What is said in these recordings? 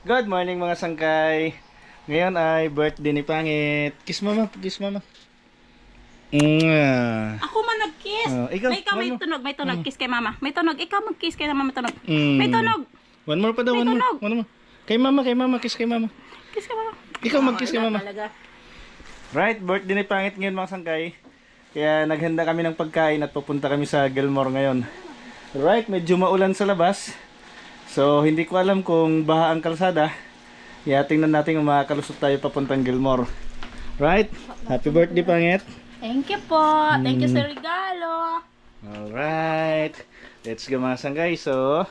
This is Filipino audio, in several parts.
Good morning mga sangkay. Ngayon ay birthday ni Pangit. Kiss mama, kiss mama. Ako man nag-kiss. Ikaw, may tunog, may tunog. Kiss kay mama. May tunog, ikaw mag-kiss kay mama, tunog. May tunog. One more pa daw, one more. One more. Kay mama, kiss kay mama. Kiss kay mama. Ikaw mag-kiss kay mama. Talaga. Right, birthday ni Pangit ngayon mga sangkay. Kaya naghanda kami ng pagkain at pupunta kami sa Gilmore ngayon. Right, medyo maulan sa labas. So, hindi ko alam kung baha ang kalsada. Kaya tingnan natin kung makakalusot tayo papuntang Gilmore. Right? Happy birthday, Pangit. Thank you po. Thank you sa regalo. Alright. Let's go mga sangkay. So,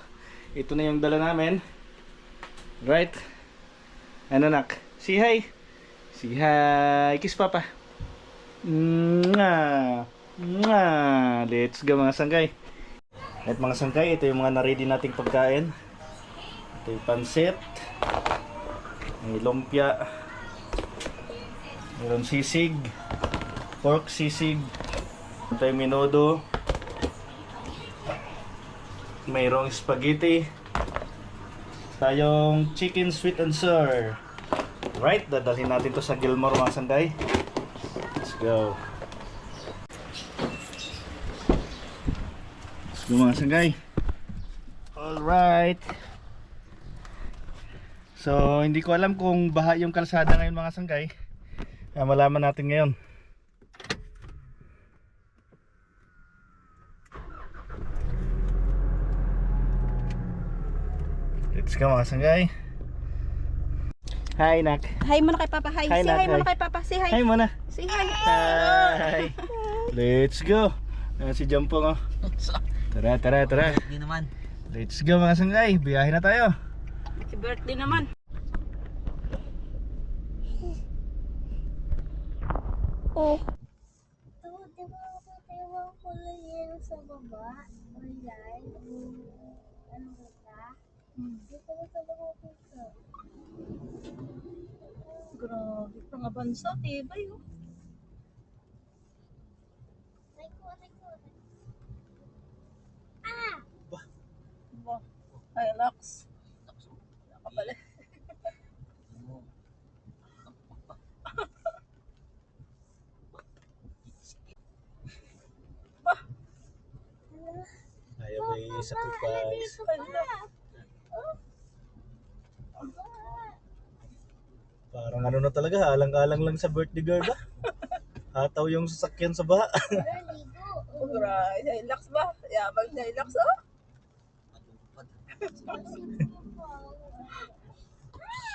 ito na yung dala namin. Right? Ano nak? Say hi. Say hi. Kiss papa. Mwah. Mwah. Let's go mga sangkay. At mga sangkay, ito yung mga na-ready nating pagkain. Ito yung pansit. May lumpia. Mayroon sisig. Pork sisig. Ito yung menudo. Mayroong spaghetti. Tayong chicken sweet and sour. Right, dadalhin natin to sa Gilmore mga sangkay. Let's go. Let's go mga sangkay. Alright. So, hindi ko alam kung baha yung kalsada ngayon mga sangkay. Malaman natin ngayon. Let's go mga sangkay. Hi nak. Hi muna kay papa. Hi. Hi, Say Nat, hi muna hi. kay papa. Say hi. Hi muna. Say hi. Hi. Let's go. Si Jampong oh. Tara. Hindi naman. Let's go mga sangkay. Biyahe na tayo. Happy birthday naman. Oh. Ito, di ba tayo kulay yelo sa baba? Kulay? Ano ba? Dito ba sa baba dito? Grabe, pangabansa, tibay oh. Aray ko. Ah! Ba. Ay, Lux. Nakabala. Ayaw may sacrifice. Parang ano na talaga, alang-alang lang sa birthday girl ba? Hataw yung sasakyan sa baha. Ligo. Oh, grabe. Ay, Lux ba? Yabang na Lux oh.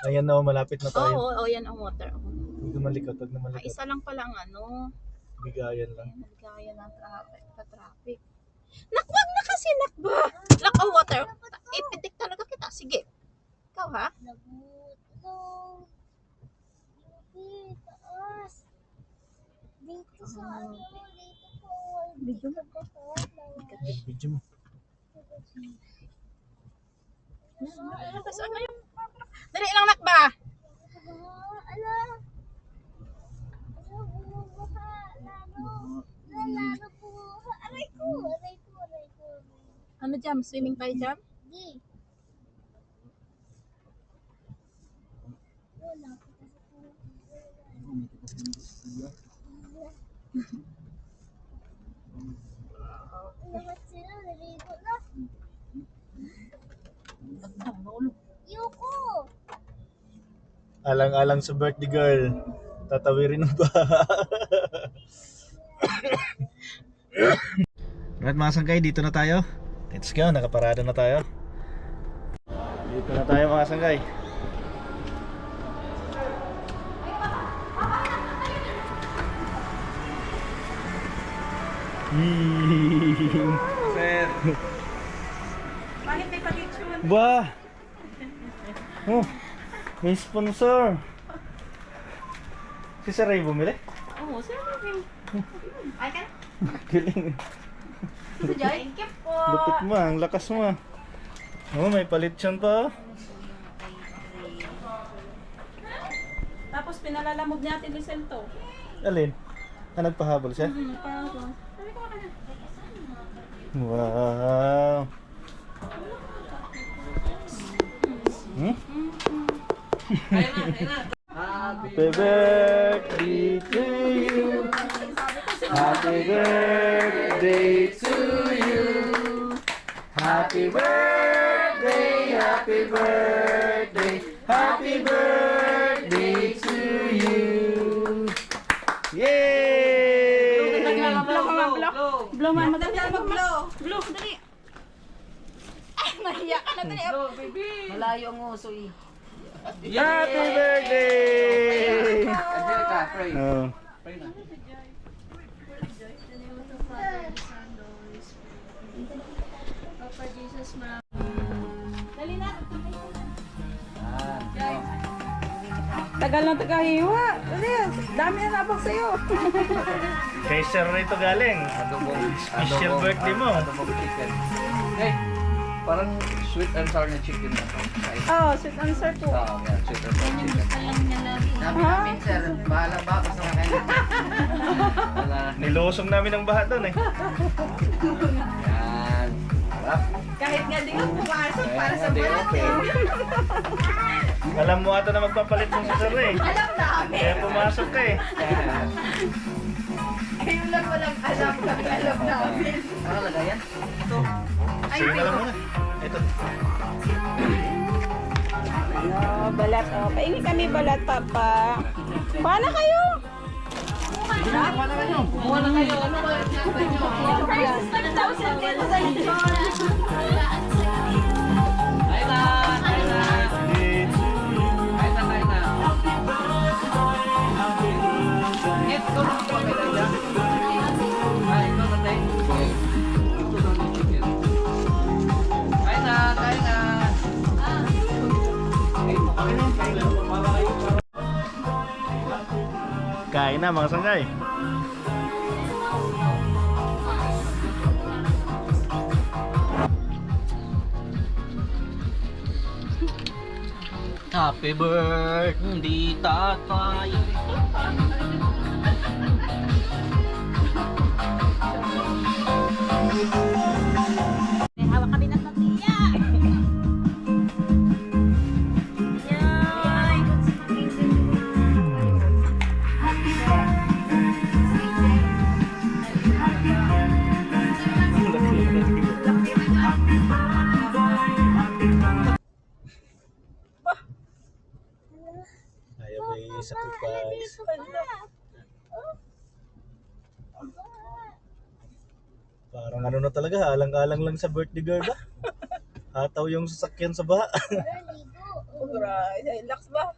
Ayan na, malapit na tayo. Oo, yan ang water. Huwag na malikot, huwag na Ay, malikot. isa lang pala ang ano. Bigayan lang. Ay, nagkaya ng traffic. Nakwag na kasi nakba. Nak, oh, water. Ipitik talaga kita. Sige. Ikaw ha? Nabuto. Dito, taas. Dito sa ano, dito po. Video mo. Video mo. Tapos ano yung... Dali lang nakba. Ala. Bumubuha. Lalo po. Aray ko. Ano jam? Swimming tayo jam? Di. Wala ko lahat sila, naligo na. Yuko! Alang-alang sa birthday girl. Tatawirin ng baha. Right mga sangkay, dito na tayo. Let's go, nakaparada na tayo. Dito na tayo mga sangkay. Sir. Bakit may pag-itsyon? Ba! Oh, may sponsor. Si Sir Ray bumili? Oo, sir. Ay ka? Galing. Thank you po. Lupit mo, ang lakas mo. Oh, may palit siyan pa. Tapos pinalalamog natin Lisel to. Alin? Ah, nagpahabol siya? Parang Wow. Hmm? Happy birthday to you. Happy birthday to you. Happy birthday, happy birthday, happy birthday to you. Yay! Blow man, madali mag-blow. Blow, dali. Ay, mahiya ka na dali. Malayo ang uso eh. Happy birthday! Angelica, pray. Oh. Papa Jesus, Dali na. Tagal na tagahiwa. Dali, dami na napag sa'yo. Kay Sir Rito galing. Special birthday mo. Adobong chicken. Hey, parang sweet and sour na chicken na. Oh, sweet answer po. Oh, yeah, sweet and sour chicken. Namin, sir. Bahala ba? Basta makain. Wala. Nilusong namin ang baha doon eh. Yan. Harap. Kahit nga di ka pumasok para sa Hindi, balat okay. Alam mo ata na magpapalit mo si Sir eh. Alam namin. Kaya pumasok ka eh. Ngayon lang walang alam kami alam namin. Nakalagay yan? Sige na lang muna. Ito. Oh, balat. Oh, paingi kami balat, Papa. Paano kayo? Kumuha na kayo. Ano ba? First 1,000 din sa inyo. Kain na! Kain na! Kain na! Kain na! Ngit, ikaw na ito kami lang dyan. Ikaw na tayo. Ito na yung chicken. Kain na! Kain na! Kain na mga sanggay. Happy birthday, tatay. May hawak kami ng tortilla. Yay! Ayaw may sacrifice. Parang ano na talaga, alang-alang lang sa birthday girl ba? Hataw yung sasakyan sa baha. Relax ba?